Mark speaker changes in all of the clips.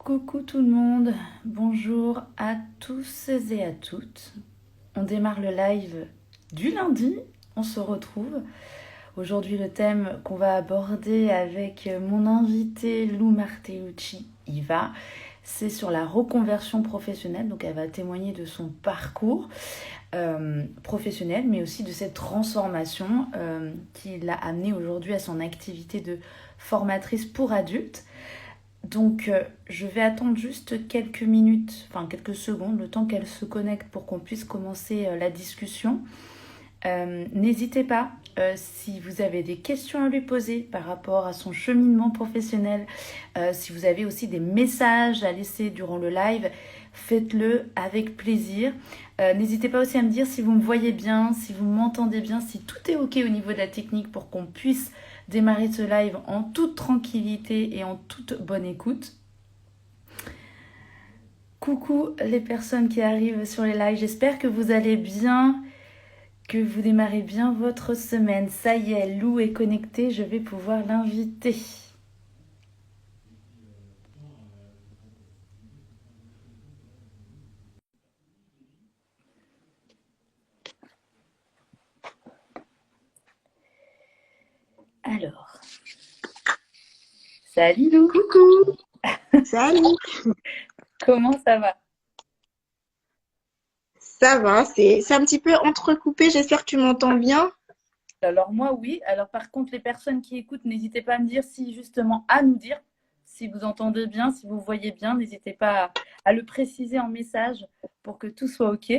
Speaker 1: Coucou tout le monde, bonjour à tous et à toutes. On démarre le live du lundi, on se retrouve. Aujourd'hui le thème qu'on va aborder avec mon invité Lou Martellucci, Iva, c'est sur la reconversion professionnelle. Donc elle va témoigner de son parcours professionnel, mais aussi de cette transformation qui l'a amenée aujourd'hui à son activité de formatrice pour adultes. Donc, je vais attendre juste quelques minutes, enfin quelques secondes, le temps qu'elle se connecte pour qu'on puisse commencer la discussion. N'hésitez pas, si vous avez des questions à lui poser par rapport à son cheminement professionnel, si vous avez aussi des messages à laisser durant le live, faites-le avec plaisir. N'hésitez pas aussi à me dire si vous me voyez bien, si vous m'entendez bien, si tout est OK au niveau de la technique pour qu'on puisse démarrer ce live en toute tranquillité et en toute bonne écoute. Coucou les personnes qui arrivent sur les lives, j'espère que vous allez bien, que vous démarrez bien votre semaine. Ça y est, Lou est connecté, je vais pouvoir l'inviter. Alors, salut Lou.
Speaker 2: Coucou, salut.
Speaker 1: Comment ça va?
Speaker 2: Ça va, c'est un petit peu entrecoupé, j'espère que tu m'entends bien.
Speaker 1: Alors moi oui, alors par contre les personnes qui écoutent, n'hésitez pas à me dire si justement à nous dire si vous entendez bien, si vous voyez bien, n'hésitez pas à le préciser en message pour que tout soit OK.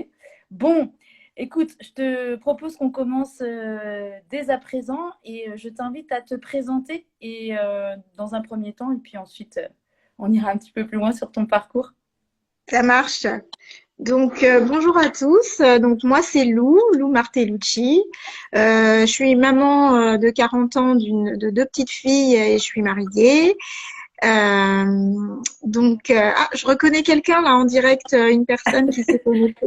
Speaker 1: Bon, écoute, je te propose qu'on commence dès à présent et je t'invite à te présenter et dans un premier temps et puis ensuite on ira un petit peu plus loin sur ton parcours.
Speaker 2: Ça marche. Donc, bonjour à tous. Donc, moi, c'est Lou Martellucci. Je suis maman de 40 ans de deux petites filles et je suis mariée. Je reconnais quelqu'un là en direct, une personne qui s'est connectée.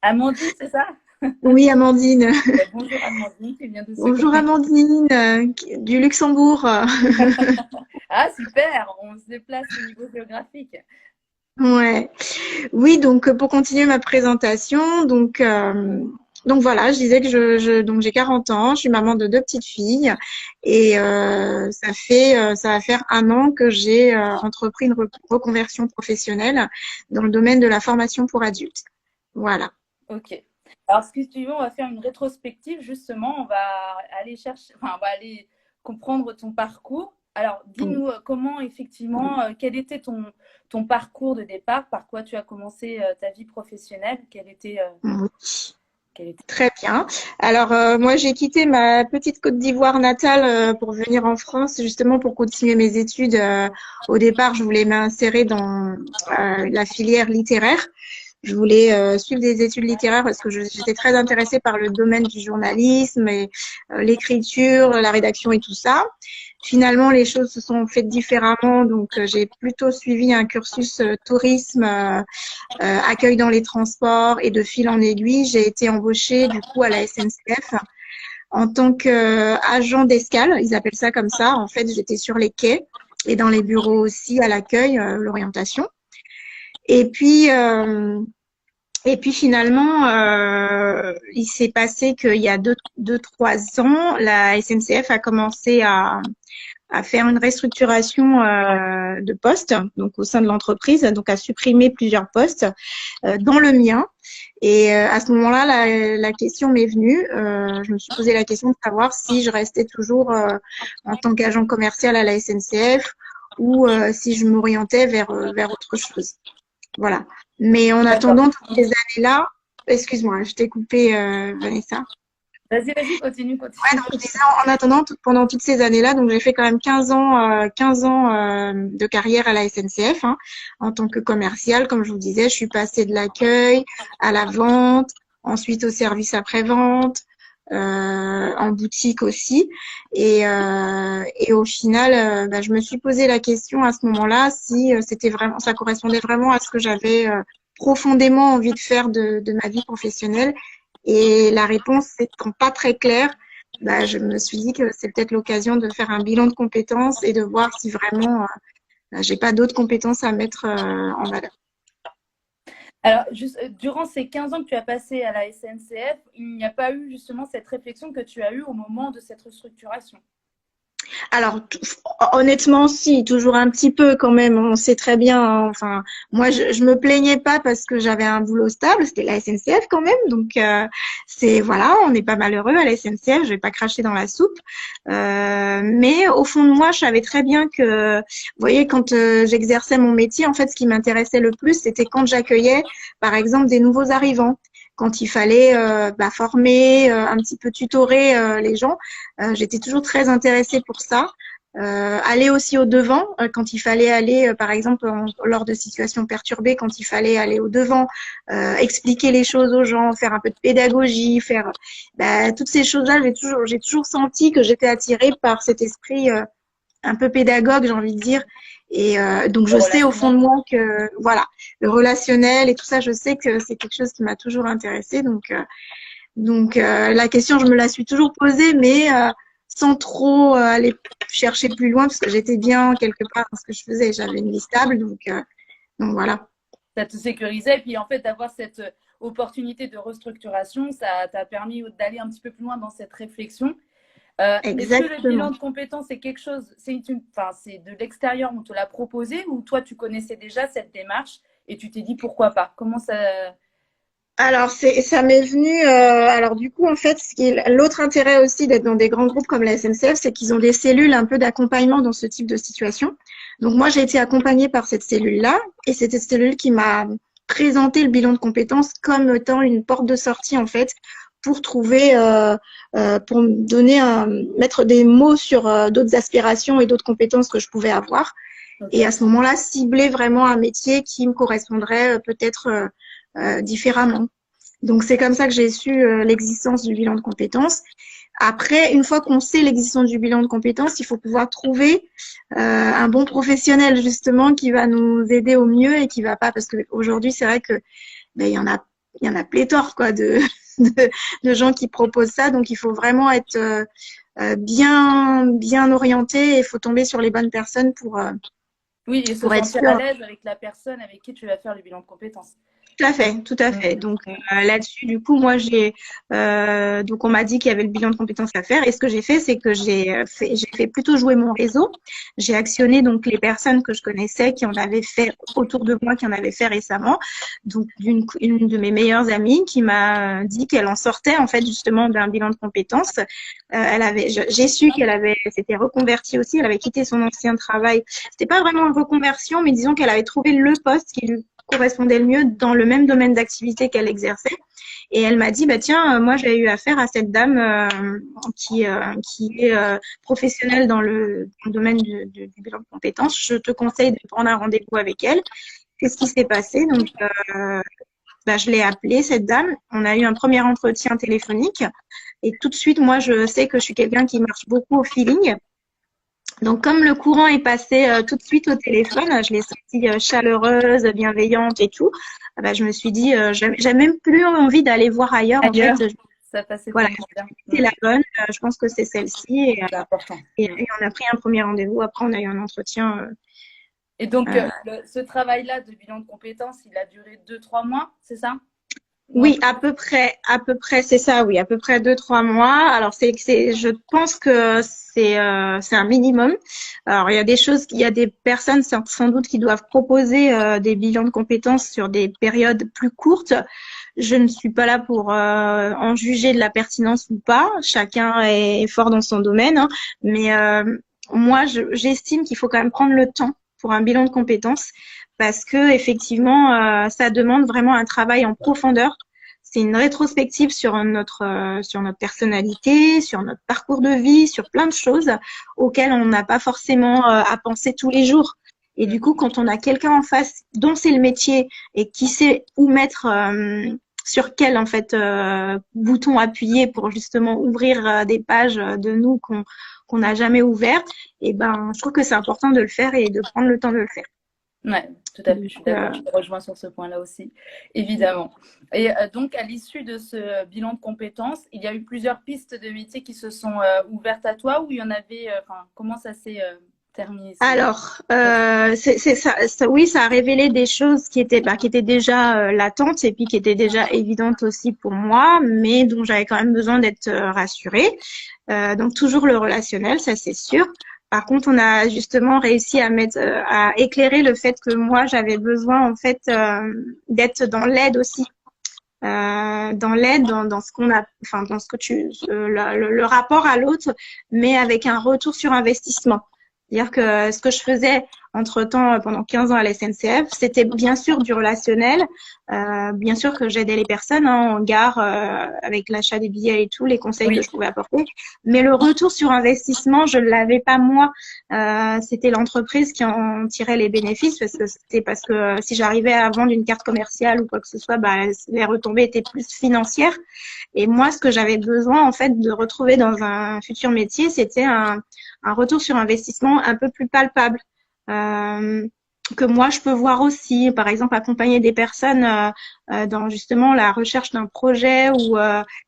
Speaker 1: Amandine, c'est ça?
Speaker 2: Oui, Amandine.
Speaker 1: Bonjour Amandine, qui vient de se
Speaker 2: Bonjour
Speaker 1: connecter.
Speaker 2: Amandine, du Luxembourg.
Speaker 1: Ah super, on se déplace au niveau géographique.
Speaker 2: Ouais. Oui, donc pour continuer ma présentation, donc voilà, je disais que donc j'ai 40 ans, je suis maman de deux petites filles et ça va faire un an que j'ai entrepris une reconversion professionnelle dans le domaine de la formation pour adultes. Voilà.
Speaker 1: Ok. Alors, ce que tu veux, on va faire une rétrospective, justement. On va aller chercher, enfin, on va aller comprendre ton parcours. Alors, dis-nous comment, effectivement, quel était ton parcours de départ, par quoi tu as commencé ta vie professionnelle,
Speaker 2: Oui.
Speaker 1: quel était...
Speaker 2: Très bien. Alors moi j'ai quitté ma petite Côte d'Ivoire natale pour venir en France justement pour continuer mes études. Au départ, je voulais m'insérer dans la filière littéraire. Je voulais suivre des études littéraires parce que j'étais très intéressée par le domaine du journalisme et l'écriture, la rédaction et tout ça. Finalement, les choses se sont faites différemment, donc j'ai plutôt suivi un cursus tourisme, accueil dans les transports et de fil en aiguille, j'ai été embauchée du coup à la SNCF en tant qu'agent d'escale, ils appellent ça comme ça. En fait, j'étais sur les quais et dans les bureaux aussi à l'accueil, l'orientation. Et puis, euh, et puis finalement, il s'est passé qu'il y a trois ans, la SNCF a commencé à faire une restructuration de postes, donc au sein de l'entreprise, donc à supprimer plusieurs postes, dont le mien. Et à ce moment-là, la question m'est venue. Je me suis posé la question de savoir si je restais toujours en tant qu'agent commercial à la SNCF ou si je m'orientais vers autre chose. Voilà. Mais en
Speaker 1: D'accord.
Speaker 2: attendant toutes ces années-là, excuse-moi, je t'ai coupé, Vanessa.
Speaker 1: Vas-y, vas-y, continue,
Speaker 2: Ouais,
Speaker 1: continue.
Speaker 2: donc je disais, en attendant, pendant toutes ces années-là, donc j'ai fait quand même 15 ans de carrière à la SNCF, hein, en tant que commercial. Comme je vous disais, je suis passée de l'accueil à la vente, ensuite au service après-vente, en boutique aussi. Et au final, je me suis posé la question à ce moment-là si c'était vraiment, ça correspondait vraiment à ce que j'avais profondément envie de faire de ma vie professionnelle. Et la réponse n'étant pas très claire, je me suis dit que c'est peut-être l'occasion de faire un bilan de compétences et de voir si vraiment j'ai pas d'autres compétences à mettre en valeur.
Speaker 1: Alors, juste, durant ces 15 ans que tu as passé à la SNCF, il n'y a pas eu justement cette réflexion que tu as eue au moment de cette restructuration?
Speaker 2: Alors, honnêtement, si, toujours un petit peu quand même. On sait très bien, hein. Enfin, moi, je me plaignais pas parce que j'avais un boulot stable. C'était la SNCF quand même. Donc, c'est voilà, on n'est pas malheureux à la SNCF. Je vais pas cracher dans la soupe. Mais au fond de moi, je savais très bien que, vous voyez, quand j'exerçais mon métier, en fait, ce qui m'intéressait le plus, c'était quand j'accueillais, par exemple, des nouveaux arrivants. Quand il fallait former, un petit peu tutorer les gens. J'étais toujours très intéressée pour ça. Aller aussi au devant quand il fallait aller, par exemple, lors de situations perturbées, quand il fallait aller au devant, expliquer les choses aux gens, faire un peu de pédagogie, faire toutes ces choses-là. J'ai toujours senti que j'étais attirée par cet esprit un peu pédagogue, j'ai envie de dire. Et donc, je sais au fond de
Speaker 1: Relationnel?
Speaker 2: moi que voilà, le relationnel et tout ça, je sais que c'est quelque chose qui m'a toujours intéressée. Donc, la question, je me la suis toujours posée, mais sans trop aller chercher plus loin, parce que j'étais bien quelque part dans ce que je faisais. J'avais une vie stable, donc voilà.
Speaker 1: Ça te sécurisait. Et puis, en fait, d'avoir cette opportunité de restructuration, ça t'a permis d'aller un petit peu plus loin dans cette réflexion. Est-ce que le bilan
Speaker 2: Exactement.
Speaker 1: de compétences, c'est quelque chose, enfin, c'est de l'extérieur, on te l'a proposé ou toi, tu connaissais déjà cette démarche et tu t'es dit pourquoi pas? Comment ça.
Speaker 2: Alors, ça m'est venu. Alors, du coup, en fait, l'autre intérêt aussi d'être dans des grands groupes comme la SNCF, c'est qu'ils ont des cellules un peu d'accompagnement dans ce type de situation. Donc, moi, j'ai été accompagnée par cette cellule-là, et c'est cette cellule qui m'a présenté le bilan de compétences comme étant une porte de sortie, en fait, pour trouver, pour me donner mettre des mots sur d'autres aspirations et d'autres compétences que je pouvais avoir. Et à
Speaker 1: Ok.
Speaker 2: ce moment-là, cibler vraiment un métier qui me correspondrait peut-être différemment. Donc, c'est comme ça que j'ai su l'existence du bilan de compétences. Après, une fois qu'on sait l'existence du bilan de compétences, il faut pouvoir trouver un bon professionnel justement qui va nous aider au mieux et qui va pas, parce qu'aujourd'hui, c'est vrai que il y en a pléthore quoi de, de gens qui proposent ça. Donc, il faut vraiment être bien orienté et il faut tomber sur les bonnes personnes
Speaker 1: Oui, et se
Speaker 2: pour être
Speaker 1: sentir à
Speaker 2: sûr.
Speaker 1: l'aise avec la personne avec qui tu vas faire le bilan de compétences.
Speaker 2: Tout à fait, tout à fait.
Speaker 1: Mm.
Speaker 2: Donc là-dessus, du coup, moi donc on m'a dit qu'il y avait le bilan de compétences à faire, et ce que j'ai fait, c'est que j'ai fait plutôt jouer mon réseau. J'ai actionné donc les personnes que je connaissais qui en avaient fait autour de moi, qui en avaient fait récemment. Donc une de mes meilleures amies qui m'a dit qu'elle en sortait en fait justement d'un bilan de compétences. J'ai su qu'elle avait s'était reconvertie aussi. Elle avait quitté son ancien travail. C'était pas vraiment une reconversion, mais disons qu'elle avait trouvé le poste qui lui correspondait le mieux dans le même domaine d'activité qu'elle exerçait. Et elle m'a dit, bah tiens, moi j'ai eu affaire à cette dame qui est professionnelle dans le domaine du bilan de compétences. Je te conseille de prendre un rendez-vous avec elle. Qu'est-ce qui s'est passé? Donc, je l'ai appelée, cette dame. On a eu un premier entretien téléphonique. Et tout de suite, moi, je sais que je suis quelqu'un qui marche beaucoup au feeling. Donc, comme le courant est passé tout de suite au téléphone, je l'ai sentie chaleureuse, bienveillante et tout. Je me suis dit, j'ai même plus envie d'aller voir ailleurs. En fait,
Speaker 1: Ailleurs, ça passait
Speaker 2: voilà,
Speaker 1: tellement bien.
Speaker 2: c'est
Speaker 1: Mm.
Speaker 2: la bonne. Je pense que c'est celle-ci.
Speaker 1: C'est important.
Speaker 2: Et,
Speaker 1: Mm.
Speaker 2: on a pris un premier rendez-vous. Après, on a eu un entretien.
Speaker 1: Et donc,
Speaker 2: Euh,
Speaker 1: ce travail-là de bilan de compétences, il a duré 2, 3 mois, c'est ça? Ou un
Speaker 2: oui,
Speaker 1: peu
Speaker 2: à peu près, c'est ça. Oui, à peu près 2, 3 mois. Alors, je pense que c'est un minimum. Alors, il y a des personnes sans doute qui doivent proposer des bilans de compétences sur des périodes plus courtes. Je ne suis pas là pour en juger de la pertinence ou pas. Chacun est fort dans son domaine, hein. Mais moi, j'estime qu'il faut quand même prendre le temps pour un bilan de compétences parce que effectivement, ça demande vraiment un travail en profondeur. C'est une rétrospective sur notre personnalité, sur notre parcours de vie, sur plein de choses auxquelles on n'a pas forcément à penser tous les jours. Et du coup, quand on a quelqu'un en face dont c'est le métier et qui sait où mettre, sur quel en fait bouton appuyer pour justement ouvrir des pages de nous qu'on n'a jamais ouvertes, et ben, je trouve que c'est important de le faire et de prendre le temps de le faire.
Speaker 1: Ouais, tout à fait, je
Speaker 2: Donc,
Speaker 1: suis d'accord, je te rejoins sur ce point-là aussi, évidemment. Et donc, à l'issue de ce bilan de compétences, il y a eu plusieurs pistes de métiers qui se sont ouvertes à toi ou il y en avait, enfin, comment ça s'est terminer
Speaker 2: Alors, oui, ça a révélé des choses qui étaient déjà latentes et puis qui étaient déjà évidentes aussi pour moi, mais dont j'avais quand même besoin d'être rassurée. Donc toujours le relationnel, ça c'est sûr. Par contre, on a justement réussi à éclairer le fait que moi j'avais besoin en fait d'être dans l'aide aussi, dans l'aide, dans ce qu'on a, enfin dans ce que le rapport à l'autre, mais avec un retour sur investissement. C'est-à-dire que ce que je faisais entre-temps pendant 15 ans à la SNCF, c'était bien sûr du relationnel, bien sûr que j'aidais les personnes en gare avec l'achat des billets et tout, les conseils que
Speaker 1: Oui,
Speaker 2: je pouvais apporter, mais le retour sur investissement, je ne l'avais pas moi. C'était l'entreprise qui en tirait les bénéfices parce que si j'arrivais à vendre une carte commerciale ou quoi que ce soit, bah, les retombées étaient plus financières. Et moi, ce que j'avais besoin en fait de retrouver dans un futur métier, c'était un retour sur investissement un peu plus palpable. Que moi je peux voir aussi, par exemple accompagner des personnes dans justement la recherche d'un projet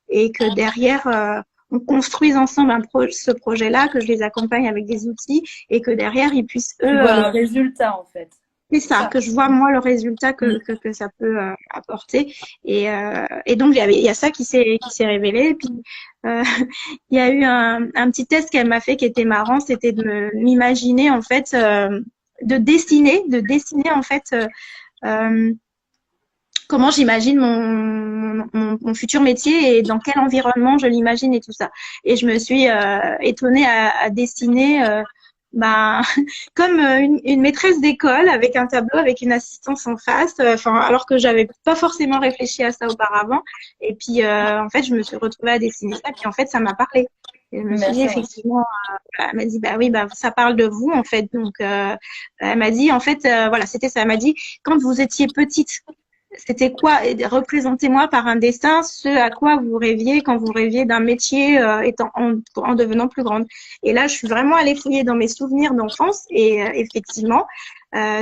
Speaker 2: et que derrière on construise ensemble ce projet-là, que je les accompagne avec des outils et que derrière ils puissent
Speaker 1: tu
Speaker 2: eux
Speaker 1: vois le résultat en fait.
Speaker 2: c'est
Speaker 1: C'est
Speaker 2: ça,
Speaker 1: ça.
Speaker 2: que je vois moi le résultat
Speaker 1: Mm.
Speaker 2: que ça peut apporter et donc il y a ça qui s'est révélé et puis euh, il y a eu un petit test qu'elle m'a fait qui était marrant, c'était de m'imaginer en fait de dessiner en fait comment j'imagine mon futur métier et dans quel environnement je l'imagine et tout ça. Et je me suis étonnée à dessiner bah, comme une maîtresse d'école avec un tableau, avec une assistance en face, enfin, alors que j'avais pas forcément réfléchi à ça auparavant. Et puis, en fait, je me suis retrouvée à dessiner ça, puis en fait, ça m'a parlé. Et je me suis
Speaker 1: Bien
Speaker 2: dit,
Speaker 1: sûr, oui.
Speaker 2: effectivement, elle m'a dit, bah oui, bah, ça parle de vous, en fait. Donc, elle m'a dit, en fait, voilà, c'était ça. Elle m'a dit, quand vous étiez petite, c'était quoi? Représentez-moi par un dessin ce à quoi vous rêviez quand vous rêviez d'un métier en devenant plus grande. Et là, je suis vraiment allée fouiller dans mes souvenirs d'enfance et effectivement,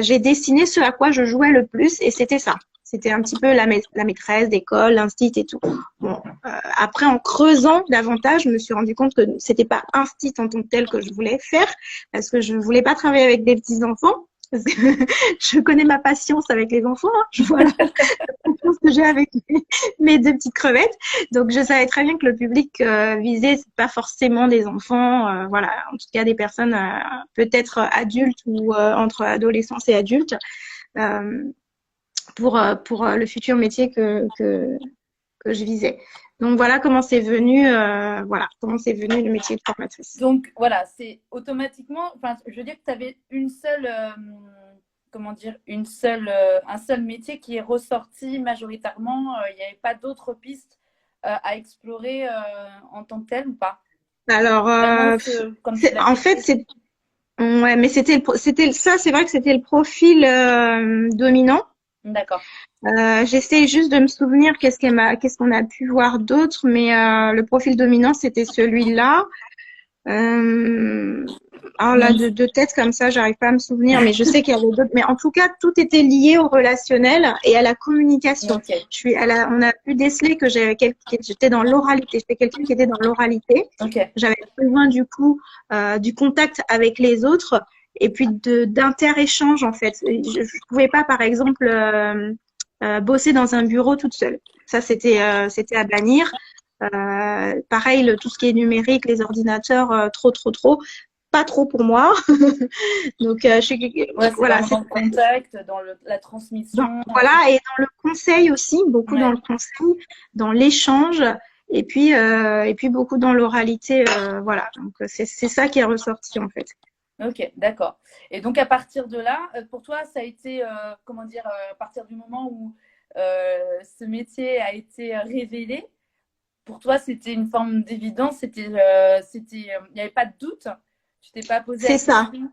Speaker 2: j'ai dessiné ce à quoi je jouais le plus et c'était ça. C'était un petit peu la maîtresse d'école, l'instit et tout. Bon, après, en creusant davantage, je me suis rendu compte que c'était pas instit en tant que tel que je voulais faire parce que je voulais pas travailler avec des petits enfants. Parce que je connais ma patience avec les enfants. Hein. Je vois la confiance que j'ai avec mes deux petites crevettes. Donc, je savais très bien que le public visé, c'est pas forcément des enfants. Voilà, en tout cas, des personnes peut-être adultes ou entre adolescence et adultes euh, pour le futur métier que je visais. Donc, voilà comment c'est venu le métier de formatrice.
Speaker 1: Donc voilà, c'est automatiquement, enfin, je veux dire que tu avais une seule, comment dire, un seul métier qui est ressorti majoritairement. Il n'y avait pas d'autres pistes à explorer en tant que tel ou pas?
Speaker 2: Alors,
Speaker 1: Vraiment, comme tu
Speaker 2: en
Speaker 1: l'avais
Speaker 2: fait,
Speaker 1: fait.
Speaker 2: c'est ouais, mais ça, c'est vrai que c'était le profil dominant.
Speaker 1: D'accord.
Speaker 2: J'essaie juste de me souvenir qu'est-ce qu'on a pu voir d'autre, mais le profil dominant, c'était celui-là. Euh, alors là,
Speaker 1: Donc,
Speaker 2: de tête comme ça, j'arrive pas à me souvenir, mais je sais qu'il y avait d'autres. Mais en tout cas, tout était lié au relationnel et à la communication.
Speaker 1: ok,
Speaker 2: On a pu déceler que j'étais dans l'oralité. J'étais quelqu'un qui était dans l'oralité.
Speaker 1: ok.
Speaker 2: J'avais besoin du coup du contact avec les autres et puis d'inter-échange en fait. Je pouvais pas, par exemple, bosser dans un bureau toute seule. Ça, c'était à bannir. Pareil, tout ce qui est numérique, les ordinateurs, trop, pas trop pour moi. Donc,
Speaker 1: Ouais, c'est
Speaker 2: voilà,
Speaker 1: vraiment dans le contact, dans la transmission.
Speaker 2: voilà, et dans le conseil aussi, beaucoup dans
Speaker 1: Ouais.
Speaker 2: le conseil, dans l'échange, et puis beaucoup dans l'oralité, voilà. Donc, c'est ça qui est ressorti en fait.
Speaker 1: Ok, d'accord. Et donc à partir de là, pour toi, ça a été, comment dire, à partir du moment où ce métier a été révélé, pour toi, c'était une forme d'évidence, il n'y avait pas de doute. Tu t'es pas posé la
Speaker 2: C'est ça.
Speaker 1: question.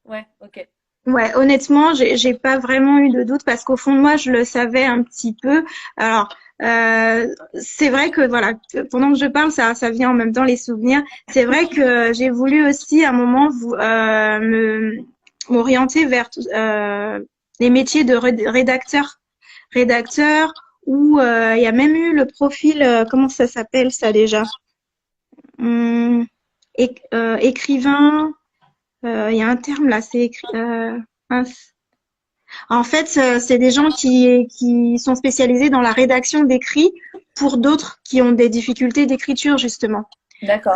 Speaker 1: Ouais, ok.
Speaker 2: Ouais, honnêtement, j'ai pas vraiment eu de doute parce qu'au fond de moi, je le savais un petit peu. Alors, c'est vrai que voilà, pendant que je parle, ça vient en même temps les souvenirs. C'est vrai que j'ai voulu aussi à un moment m'orienter vers les métiers de rédacteur, où il y a même eu le profil, comment ça s'appelle ça déjà? Écrivain. Il y a un terme là, c'est écrit. Mince. En fait, c'est des gens qui sont spécialisés dans la rédaction d'écrits pour d'autres qui ont des difficultés d'écriture, justement.
Speaker 1: D'accord.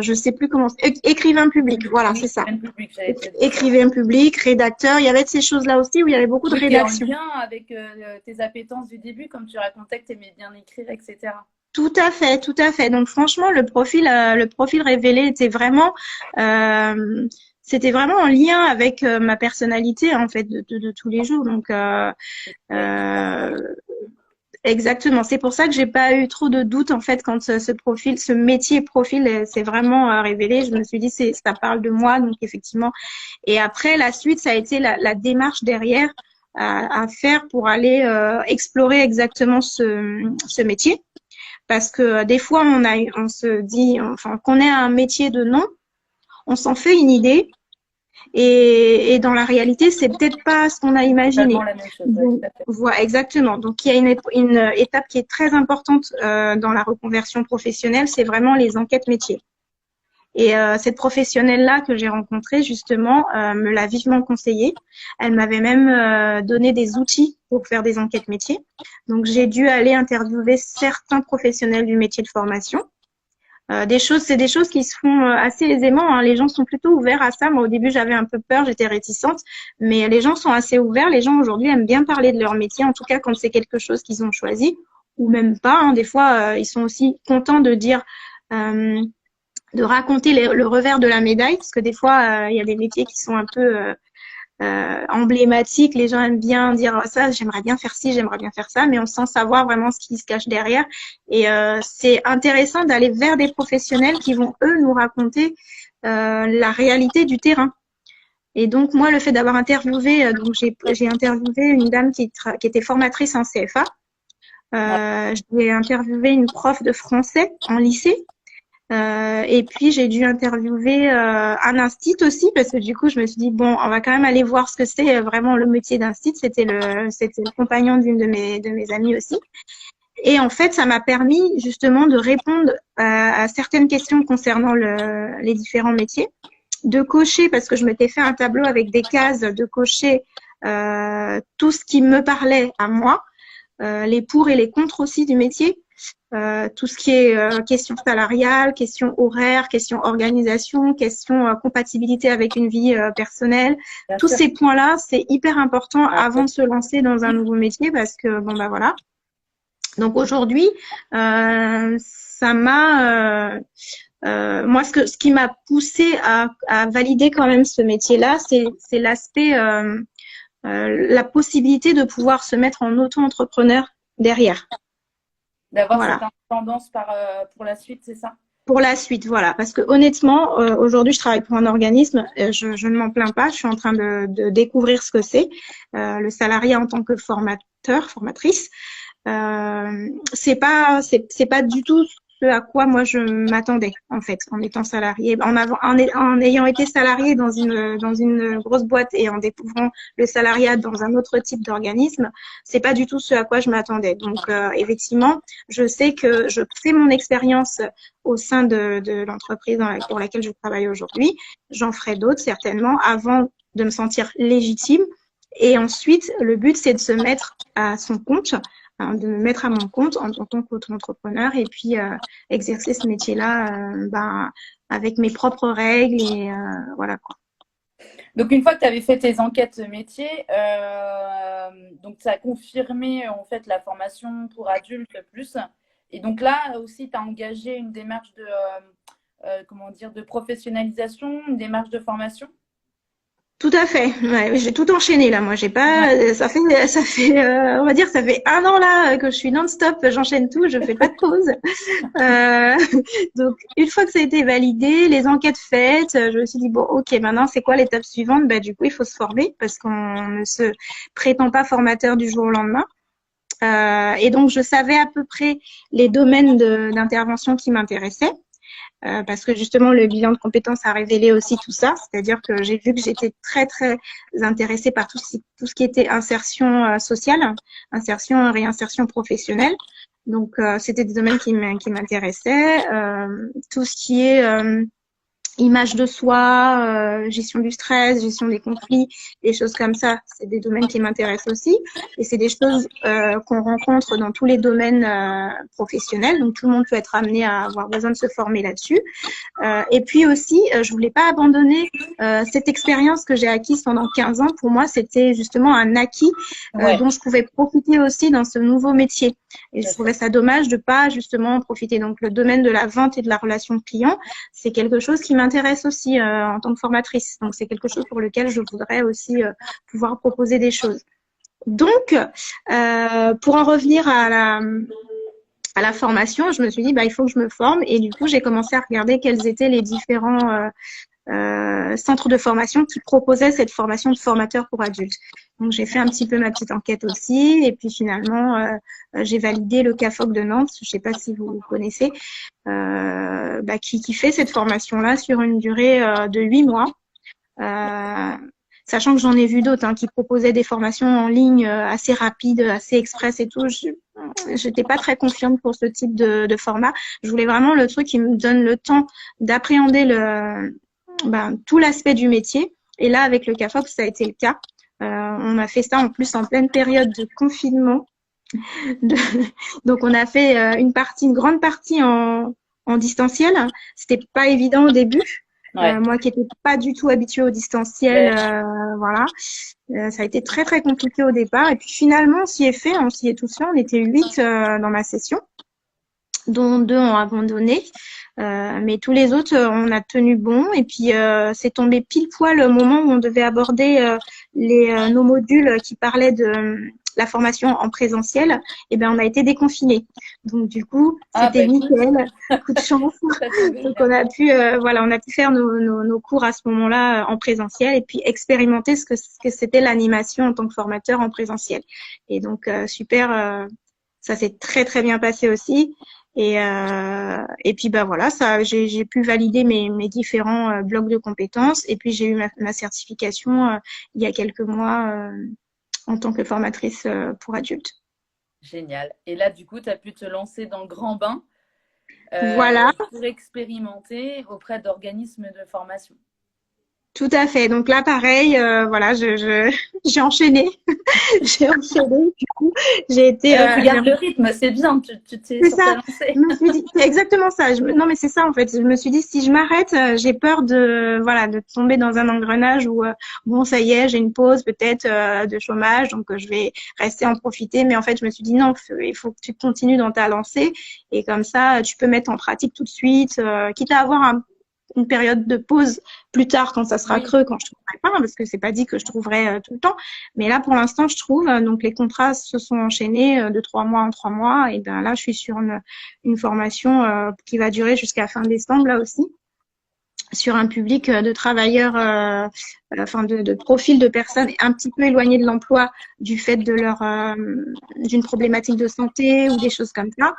Speaker 2: Je sais plus comment. Écrivain public, voilà, c'est
Speaker 1: Oui,
Speaker 2: ça.
Speaker 1: même public, j'allais te dire ça.
Speaker 2: Écrivain public, rédacteur. Il y avait de ces choses-là aussi où il y avait beaucoup de
Speaker 1: Oui, qui est en
Speaker 2: rédaction.
Speaker 1: lien avec tes appétences du début, comme tu racontais que tu aimais bien écrire, etc.
Speaker 2: Tout à fait, tout à fait. Donc franchement, le profil révélé euh, c'était vraiment en lien avec ma personnalité en fait de tous les jours. Donc euh, exactement. C'est pour ça que j'ai pas eu trop de doutes en fait quand ce métier profil s'est vraiment révélé. Je me suis dit ça parle de moi donc effectivement. Et après la suite, ça a été la démarche derrière à faire pour aller explorer exactement ce métier. Parce que des fois, on se dit, enfin, qu'on ait un métier de nom, on s'en fait une idée, et dans la réalité, c'est peut-être pas ce qu'on a
Speaker 1: Totalement
Speaker 2: imaginé.
Speaker 1: la même chose, ouais,
Speaker 2: Donc,
Speaker 1: tout à fait.
Speaker 2: voilà, exactement. Donc, il y a une étape qui est très importante dans la reconversion professionnelle, c'est vraiment les enquêtes métiers. Et cette professionnelle-là que j'ai rencontrée, justement, me l'a vivement conseillé. Elle m'avait même donné des outils pour faire des enquêtes métiers. Donc, j'ai dû aller interviewer certains professionnels du métier de formation. C'est des choses qui se font assez aisément, hein. Les gens sont plutôt ouverts à ça. Moi, au début, j'avais un peu peur, j'étais réticente, mais les gens sont assez ouverts. Les gens aujourd'hui aiment bien parler de leur métier, en tout cas quand c'est quelque chose qu'ils ont choisi, ou même pas, hein. Des fois, ils sont aussi contents de dire, de raconter le revers de la médaille, parce que des fois, il y a des métiers qui sont un peu emblématique. Les gens aiment bien dire ça, j'aimerais bien faire ci, j'aimerais bien faire ça, mais on sans savoir vraiment ce qui se cache derrière. Et c'est intéressant d'aller vers des professionnels qui vont, eux, nous raconter la réalité du terrain. Et donc, moi, le fait d'avoir interviewé, donc j'ai interviewé une dame qui était formatrice en CFA.
Speaker 1: Ouais,
Speaker 2: J'ai interviewé une prof de français en lycée. Et puis j'ai dû interviewer un instit aussi parce que du coup je me suis dit bon on va quand même aller voir ce que c'est vraiment le métier d'instit. C'était le compagnon d'une de mes amies aussi. Et en fait ça m'a permis justement de répondre à certaines questions concernant les différents métiers, de cocher parce que je m'étais fait un tableau avec des cases, de cocher tout ce qui me parlait à moi, les pour et les contre aussi du métier. Tout ce qui est question salariale, question horaire, question organisation, question compatibilité avec une vie personnelle.
Speaker 1: bien
Speaker 2: Tous
Speaker 1: sûr.
Speaker 2: ces points-là, c'est hyper important
Speaker 1: Ah,
Speaker 2: avant de se lancer dans un nouveau métier parce que, bon, bah voilà. Donc aujourd'hui, ça m'a... moi, ce qui m'a poussé à valider quand même ce métier-là, c'est l'aspect, la possibilité de pouvoir se mettre en auto-entrepreneur derrière.
Speaker 1: d'avoir cette
Speaker 2: Voilà.
Speaker 1: indépendance pour la suite, c'est ça?
Speaker 2: Pour la suite, voilà. Parce que honnêtement, aujourd'hui, je travaille pour un organisme. Je ne m'en plains pas. Je suis en train de découvrir ce que c'est le salariat en tant que formatrice. C'est pas du tout ce à quoi moi je m'attendais en fait en étant salariée, en ayant été salariée dans une grosse boîte et en découvrant le salariat dans un autre type d'organisme, c'est pas du tout ce à quoi je m'attendais. Donc effectivement, je sais que je fais mon expérience au sein de l'entreprise pour laquelle je travaille aujourd'hui. J'en ferai d'autres certainement avant de me sentir légitime. Et ensuite, le but, c'est de se mettre à son compte, hein, de me mettre à mon compte en tant qu'auto-entrepreneur et puis exercer ce métier-là avec mes propres règles et voilà quoi.
Speaker 1: Donc, une fois que tu avais fait tes enquêtes métiers, donc ça a confirmé en fait la formation pour adultes plus. Et donc là aussi, tu as engagé une démarche comment dire, de professionnalisation, une démarche de formation.
Speaker 2: Tout à fait. Ouais, j'ai tout enchaîné là. Moi, j'ai
Speaker 1: Ouais.
Speaker 2: pas. Ça fait, on va dire, ça fait un an là que je suis non-stop. J'enchaîne tout. Je fais pas de pause. Euh, donc, une fois que ça a été validé, les enquêtes faites, je me suis dit bon, ok, maintenant c'est quoi l'étape suivante? Bah, du coup, il faut se former parce qu'on ne se prétend pas formateur du jour au lendemain. Et donc, je savais à peu près les domaines d'intervention qui m'intéressaient. Parce que justement le bilan de compétences a révélé aussi tout ça, c'est-à-dire que j'ai vu que j'étais très très intéressée par tout ce qui était insertion sociale, insertion et réinsertion professionnelle. Donc c'était des domaines qui m'intéressaient. Tout ce qui est image de soi, gestion du stress, gestion des conflits, des choses comme ça. C'est des domaines qui m'intéressent aussi. Et c'est des choses qu'on rencontre dans tous les domaines professionnels. Donc, tout le monde peut être amené à avoir besoin de se former là-dessus. Et puis aussi, je voulais pas abandonner cette expérience que j'ai acquise pendant 15 ans. Pour moi, c'était justement un acquis
Speaker 1: Ouais,
Speaker 2: dont je pouvais profiter aussi dans ce nouveau métier. Et
Speaker 1: tout
Speaker 2: je
Speaker 1: à
Speaker 2: trouvais
Speaker 1: fait.
Speaker 2: ça dommage de pas justement en profiter. Donc, le domaine de la vente et de la relation client, c'est quelque chose qui m'intéresse aussi en tant que formatrice. Donc, c'est quelque chose pour lequel je voudrais aussi pouvoir proposer des choses. Donc, pour en revenir à la formation, je me suis dit, bah, il faut que je me forme. Et du coup, j'ai commencé à regarder quels étaient les différents centres de formation qui proposaient cette formation de formateur pour adultes. Donc, j'ai fait un petit peu ma petite enquête aussi. Et puis, finalement, j'ai validé le CAFOC de Nantes. Je ne sais pas si vous connaissez, qui fait cette formation-là sur une durée de 8 mois. Euh, Sachant que j'en ai vu d'autres qui proposaient des formations en ligne assez rapides, assez express et tout. Je n'étais pas très confiante pour ce type de format. Je voulais vraiment le truc qui me donne le temps d'appréhender tout l'aspect du métier. Et là, avec le CAFOC, ça a été le cas. On a fait ça en plus en pleine période de confinement. De... Donc, on a fait une grande partie en distanciel. C'était pas évident au début.
Speaker 1: Ouais.
Speaker 2: Moi qui n'étais pas du tout habituée au distanciel,
Speaker 1: Ben,
Speaker 2: voilà. Ça a été très très compliqué au départ. Et puis finalement, on s'y est tous fait. On était 8 dans ma session, dont 2 ont abandonné. Mais tous les autres, on a tenu bon. Et puis, c'est tombé pile poil au moment où on devait aborder nos modules qui parlaient de la formation en présentiel. Et ben, on a été déconfinés. Donc, du coup,
Speaker 1: ah,
Speaker 2: c'était
Speaker 1: bah écoute,
Speaker 2: nickel. Coup de chance.
Speaker 1: ça tombait
Speaker 2: Donc,
Speaker 1: bien.
Speaker 2: on a pu faire nos cours à ce moment-là en présentiel et puis expérimenter ce que c'était l'animation en tant que formateur en présentiel. Et donc, super. Ça s'est très, très bien passé aussi. Et puis bah voilà, ça, j'ai pu valider mes différents blocs de compétences. Et puis j'ai eu ma certification il y a quelques mois en tant que formatrice pour adultes.
Speaker 1: Génial. Et là, du coup, tu as pu te lancer dans le grand bain
Speaker 2: Voilà.
Speaker 1: pour expérimenter auprès d'organismes de formation.
Speaker 2: Tout à fait. Donc là, pareil, voilà, j'ai enchaîné, j'ai enchaîné. Du coup, j'ai été,
Speaker 1: Ah oui, tu gardes le rythme, c'est bien, tu t'es
Speaker 2: c'est
Speaker 1: sur ta
Speaker 2: ça. Je
Speaker 1: lancée.
Speaker 2: me suis dit, c'est exactement ça. Non, mais c'est ça en fait. Je me suis dit, si je m'arrête, j'ai peur de tomber dans un engrenage où, bon, ça y est, j'ai une pause peut-être de chômage, donc je vais rester en profiter. Mais en fait, je me suis dit non, il faut que tu continues dans ta lancée et comme ça, tu peux mettre en pratique tout de suite, quitte à avoir une période de pause plus tard quand ça sera
Speaker 1: Oui,
Speaker 2: creux, quand je trouverai pas, parce que c'est pas dit que je trouverai tout le temps. Mais là, pour l'instant, je trouve, donc les contrats se sont enchaînés de 3 mois en 3 mois. Et ben là, je suis sur une formation qui va durer jusqu'à fin décembre, là aussi, sur un public de travailleurs, de profils de personnes un petit peu éloignées de l'emploi du fait d'une problématique de santé ou des choses comme ça,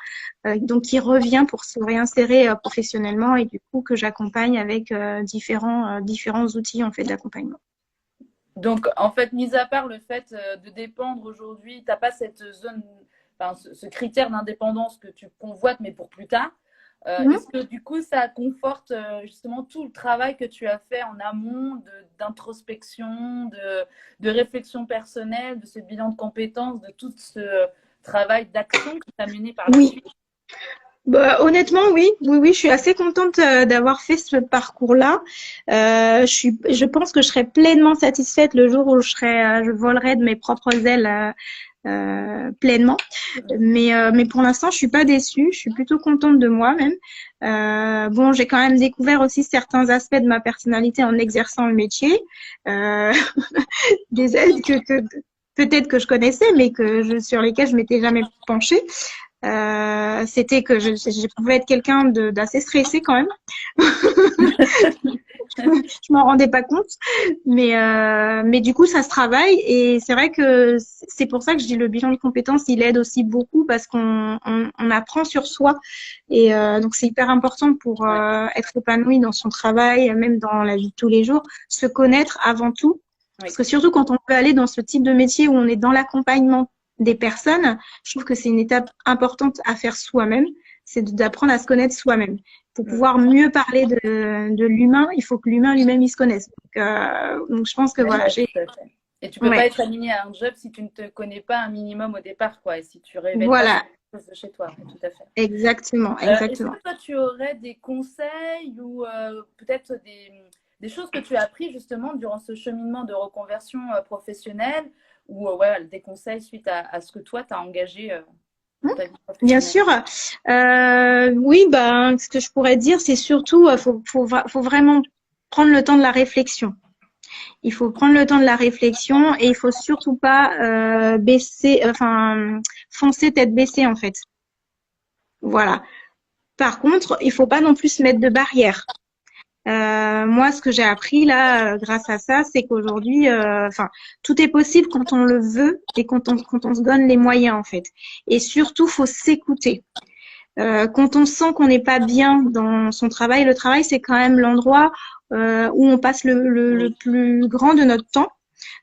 Speaker 2: donc qui revient pour se réinsérer professionnellement et du coup que j'accompagne avec différents outils en fait d'accompagnement.
Speaker 1: donc en fait, mis à part le fait de dépendre aujourd'hui, tu n'as pas cette zone, enfin, ce critère d'indépendance que tu convoites, mais pour plus tard. Est-ce que du coup, ça conforte justement tout le travail que tu as fait en amont d'introspection, de réflexion personnelle, de ce bilan de compétences, de tout ce travail d'action que tu as mené par la
Speaker 2: Oui,
Speaker 1: suite?
Speaker 2: bah, honnêtement, oui, oui, oui, je suis assez contente d'avoir fait ce parcours-là. Je pense que je serai pleinement satisfaite le jour où je volerai de mes propres ailes pleinement. Mais pour l'instant, je suis pas déçue. Je suis plutôt contente de moi-même. Bon, j'ai quand même découvert aussi certains aspects de ma personnalité en exerçant le métier, euh, des aides que peut-être que je connaissais, mais sur lesquelles je m'étais jamais penchée. C'était que je pouvais être quelqu'un d'assez stressé quand même. Je m'en rendais pas compte, mais du coup ça se travaille et c'est vrai que c'est pour ça que je dis le bilan de compétences il aide aussi beaucoup parce qu'on apprend sur soi et donc c'est hyper important pour
Speaker 1: Ouais,
Speaker 2: être épanoui dans son travail, même dans la vie de tous les jours, se connaître avant tout parce
Speaker 1: oui,
Speaker 2: que surtout quand on peut aller dans ce type de métier où on est dans l'accompagnement des personnes, je trouve que c'est une étape importante à faire soi-même. c'est d'apprendre à se connaître soi-même. Pour pouvoir mieux parler de l'humain, il faut que l'humain lui-même il se connaisse. Donc je pense que voilà,
Speaker 1: Ouais, tout à fait. Et tu peux pas
Speaker 2: ouais,
Speaker 1: être aligné à un job si tu ne te connais pas un minimum au départ, quoi, et si tu révèles pas
Speaker 2: voilà,
Speaker 1: certaines choses de chez toi. Ouais, tout à fait.
Speaker 2: exactement,
Speaker 1: Est-ce
Speaker 2: exactement.
Speaker 1: que toi, tu aurais des conseils ou peut-être des choses que tu as appris justement durant ce cheminement de reconversion professionnelle ou ouais, des conseils suite à ce que toi, tu as engagé
Speaker 2: Hmm.
Speaker 1: pour ta vie
Speaker 2: Bien
Speaker 1: professionnelle?
Speaker 2: sûr. Oui, ben, ce que je pourrais dire, c'est surtout, faut vraiment prendre le temps de la réflexion. Il faut prendre le temps de la réflexion et il faut surtout pas foncer tête baissée en fait. Voilà. Par contre, il faut pas non plus se mettre de barrières. Moi, ce que j'ai appris là, grâce à ça, c'est qu'aujourd'hui, tout est possible quand on le veut et quand on se donne les moyens en fait. Et surtout, faut s'écouter. Quand on sent qu'on n'est pas bien dans son travail, le travail, c'est quand même l'endroit où on passe le
Speaker 1: Oui.
Speaker 2: plus grand de notre temps.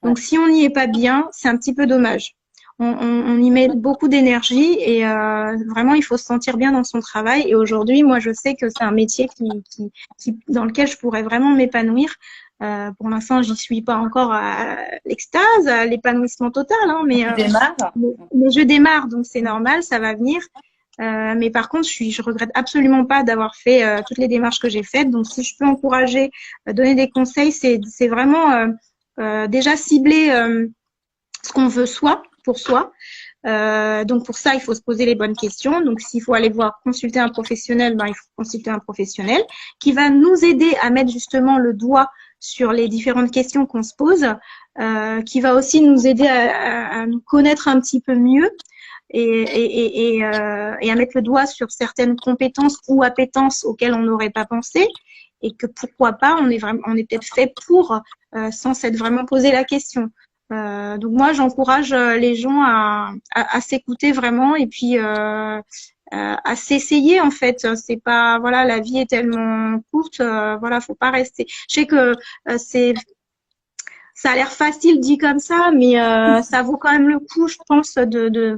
Speaker 1: Ouais.
Speaker 2: Donc, si on n'y est pas bien, c'est un petit peu dommage. On y met beaucoup d'énergie et vraiment, il faut se sentir bien dans son travail. Et aujourd'hui, moi, je sais que c'est un métier dans lequel je pourrais vraiment m'épanouir. Pour l'instant, j'y suis pas encore à l'extase, à l'épanouissement total, hein,
Speaker 1: Tu démarres?
Speaker 2: mais je démarre, donc c'est normal, ça va venir. Mais par contre, je regrette absolument pas d'avoir fait toutes les démarches que j'ai faites. Donc, si je peux encourager, donner des conseils, c'est vraiment déjà cibler ce qu'on veut pour soi. Donc pour ça, il faut se poser les bonnes questions. Donc s'il faut aller voir consulter un professionnel, ben, il faut consulter un professionnel qui va nous aider à mettre justement le doigt sur les différentes questions qu'on se pose, qui va aussi nous aider à nous connaître un petit peu mieux et à mettre le doigt sur certaines compétences ou appétences auxquelles on n'aurait pas pensé et que pourquoi pas, on est peut-être fait pour sans s'être vraiment posé la question. Donc moi, j'encourage les gens à s'écouter vraiment et puis à s'essayer en fait. C'est pas voilà, la vie est tellement courte, voilà, faut pas rester. Je sais que c'est ça a l'air facile dit comme ça, mais ça vaut quand même le coup, je pense,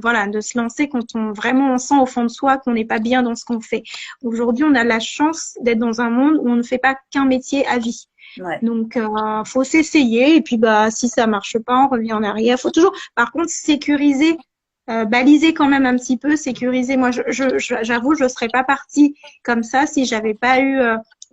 Speaker 2: voilà, de se lancer quand on sent au fond de soi qu'on n'est pas bien dans ce qu'on fait. Aujourd'hui, on a la chance d'être dans un monde où on ne fait pas qu'un métier à vie.
Speaker 1: Ouais.
Speaker 2: Donc, faut s'essayer et puis bah si ça marche pas, on revient en arrière. Faut toujours, par contre, sécuriser, baliser quand même un petit peu, sécuriser. Moi, j'avoue, je serais pas partie comme ça si j'avais pas eu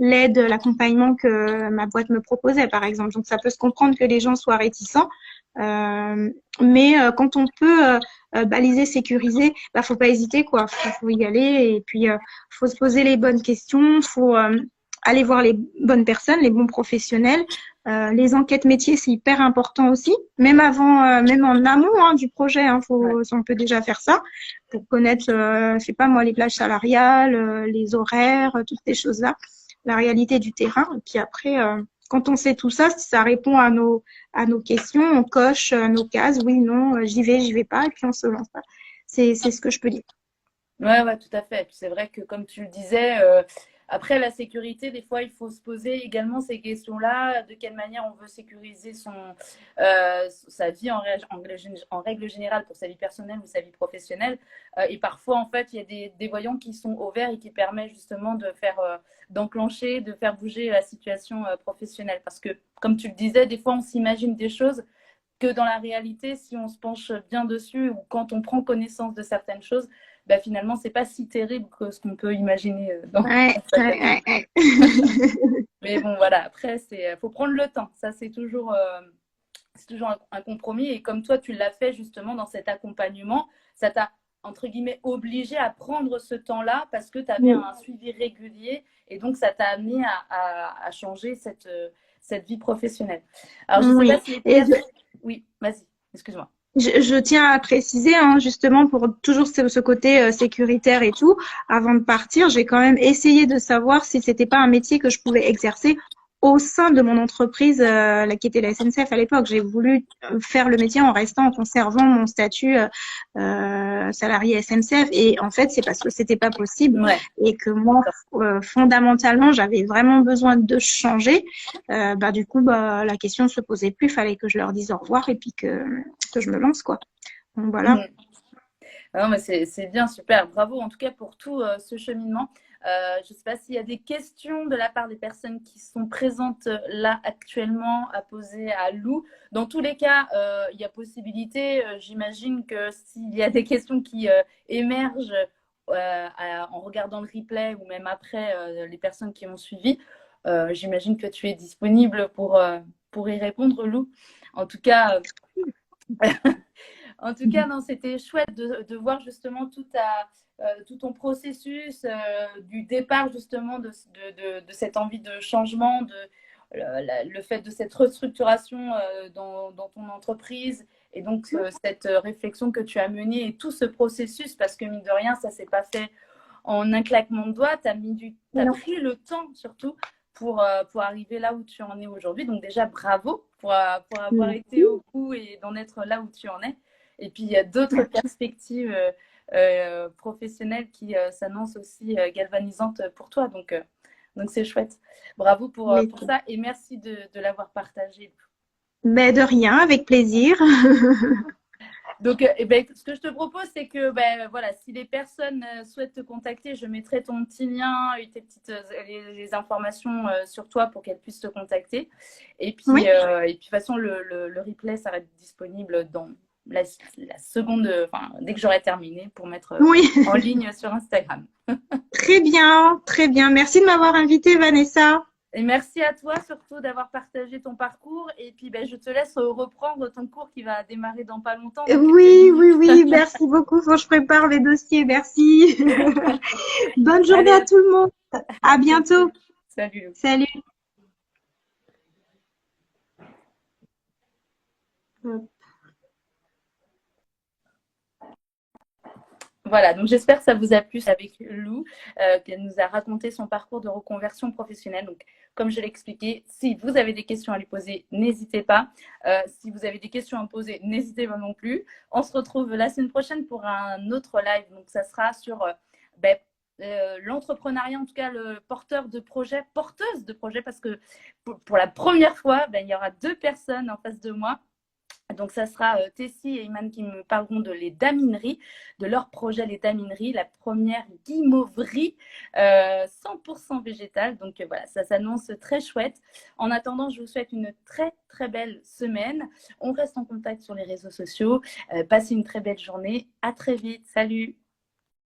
Speaker 2: l'aide, l'accompagnement que ma boîte me proposait, par exemple. Donc, ça peut se comprendre que les gens soient réticents, mais quand on peut baliser, sécuriser, bah faut pas hésiter quoi. Faut y aller et puis faut se poser les bonnes questions, faut aller voir les bonnes personnes, les bons professionnels. Les enquêtes métiers, c'est hyper important aussi, même avant, même en amont hein, du projet.
Speaker 1: Ouais.
Speaker 2: On peut déjà faire ça pour connaître, je sais pas moi, les plages salariales, les horaires, toutes ces choses-là, la réalité du terrain. Et puis après, quand on sait tout ça, ça répond à nos questions, on coche nos cases, oui, non, j'y vais pas, et puis on se lance. C'est ce que je peux dire.
Speaker 1: Ouais, ouais, tout à fait. Puis c'est vrai que comme tu le disais, après la sécurité, des fois, il faut se poser également ces questions-là. De quelle manière on veut sécuriser sa vie en règle générale pour sa vie personnelle ou sa vie professionnelle. Et parfois, en fait, il y a des voyants qui sont au vert et qui permettent justement d'enclencher, de faire bouger la situation professionnelle. Parce que, comme tu le disais, des fois, on s'imagine des choses que dans la réalité, si on se penche bien dessus ou quand on prend connaissance de certaines choses, bah, finalement, c'est pas si terrible que ce qu'on peut imaginer
Speaker 2: Ouais,
Speaker 1: dans sa tête.
Speaker 2: ouais, ouais, ouais.
Speaker 1: Mais bon, voilà, après, faut prendre le temps. Ça, c'est toujours un compromis. Et comme toi, tu l'as fait justement dans cet accompagnement, ça t'a, entre guillemets, obligé à prendre ce temps-là parce que tu avais
Speaker 2: Oui.
Speaker 1: un suivi régulier et donc ça t'a amené à changer cette vie professionnelle. Alors, je ne sais pas
Speaker 2: Oui.
Speaker 1: si
Speaker 2: Et
Speaker 1: Pierre... Oui, vas-y, excuse-moi.
Speaker 2: je tiens à préciser, hein, justement, pour toujours ce côté sécuritaire et tout, avant de partir, j'ai quand même essayé de savoir si c'était pas un métier que je pouvais exercer au sein de mon entreprise, qui était la SNCF à l'époque. J'ai voulu faire le métier en restant, en conservant mon statut salarié SNCF. Et en fait, c'est parce que c'était pas possible
Speaker 1: Ouais,
Speaker 2: et que moi, fondamentalement, j'avais vraiment besoin de changer. Bah du coup, bah la question ne se posait plus. Fallait que je leur dise au revoir et puis que je me lance quoi. Donc voilà.
Speaker 1: mmh. Ah non, mais c'est bien, super. Bravo en tout cas pour tout ce cheminement. Je ne sais pas s'il y a des questions de la part des personnes qui sont présentes là actuellement à poser à Lou. Dans tous les cas, il y a possibilité. J'imagine que s'il y a des questions qui émergent en regardant le replay ou même après les personnes qui ont suivi, j'imagine que tu es disponible pour y répondre, Lou. En tout cas, en tout cas, non, c'était chouette de voir justement tout ton processus du départ justement de cette envie de changement, le fait de cette restructuration dans ton entreprise et donc cette réflexion que tu as menée et tout ce processus parce que mine de rien, ça s'est pas fait en un claquement de doigts. T'as pris le temps surtout pour arriver là où tu en es aujourd'hui. Donc déjà, bravo pour avoir été au bout et d'en être là où tu en es. Et puis, il y a d'autres perspectives professionnelles qui s'annoncent aussi galvanisantes pour toi. Donc c'est chouette. Bravo pour ça et merci de l'avoir partagé.
Speaker 2: Mais de rien, avec plaisir.
Speaker 1: Donc, ce que je te propose, c'est que voilà, si les personnes souhaitent te contacter, je mettrai ton petit lien et tes petites les informations sur toi pour qu'elles puissent te contacter. Et puis,
Speaker 2: Oui,
Speaker 1: de toute façon, le replay, ça va être disponible dans la seconde, enfin, dès que j'aurai terminé pour mettre
Speaker 2: oui.
Speaker 1: en ligne sur Instagram.
Speaker 2: Très bien, très bien. Merci de m'avoir invitée, Vanessa.
Speaker 1: Et merci à toi surtout d'avoir partagé ton parcours. Et puis, je te laisse reprendre ton cours qui va démarrer dans pas longtemps, dans quelques
Speaker 2: Oui, oui,
Speaker 1: minutes.
Speaker 2: oui. Merci beaucoup. Faut que je prépare les dossiers. Merci. Bonne journée à
Speaker 1: Allez,
Speaker 2: tout le monde.
Speaker 1: à
Speaker 2: À bientôt.
Speaker 1: bientôt. Salut.
Speaker 2: Salut.
Speaker 1: Voilà, donc j'espère que ça vous a plu avec Lou, qu'elle nous a raconté son parcours de reconversion professionnelle. Donc, comme je l'ai expliqué, si vous avez des questions à lui poser, n'hésitez pas. Si vous avez des questions à me poser, n'hésitez pas non plus. On se retrouve la semaine prochaine pour un autre live. Donc, ça sera sur l'entrepreneuriat, en tout cas le porteur de projet, porteuse de projet, parce que pour la première fois, il y aura 2 personnes en face de moi. Donc, ça sera Tessie et Iman qui me parleront de les damineries, de leur projet Les Damineries, la première guimauverie 100% végétale. Donc, voilà, ça s'annonce très chouette. En attendant, je vous souhaite une très, très belle semaine. On reste en contact sur les réseaux sociaux. Passez une très belle journée. À très vite. Salut!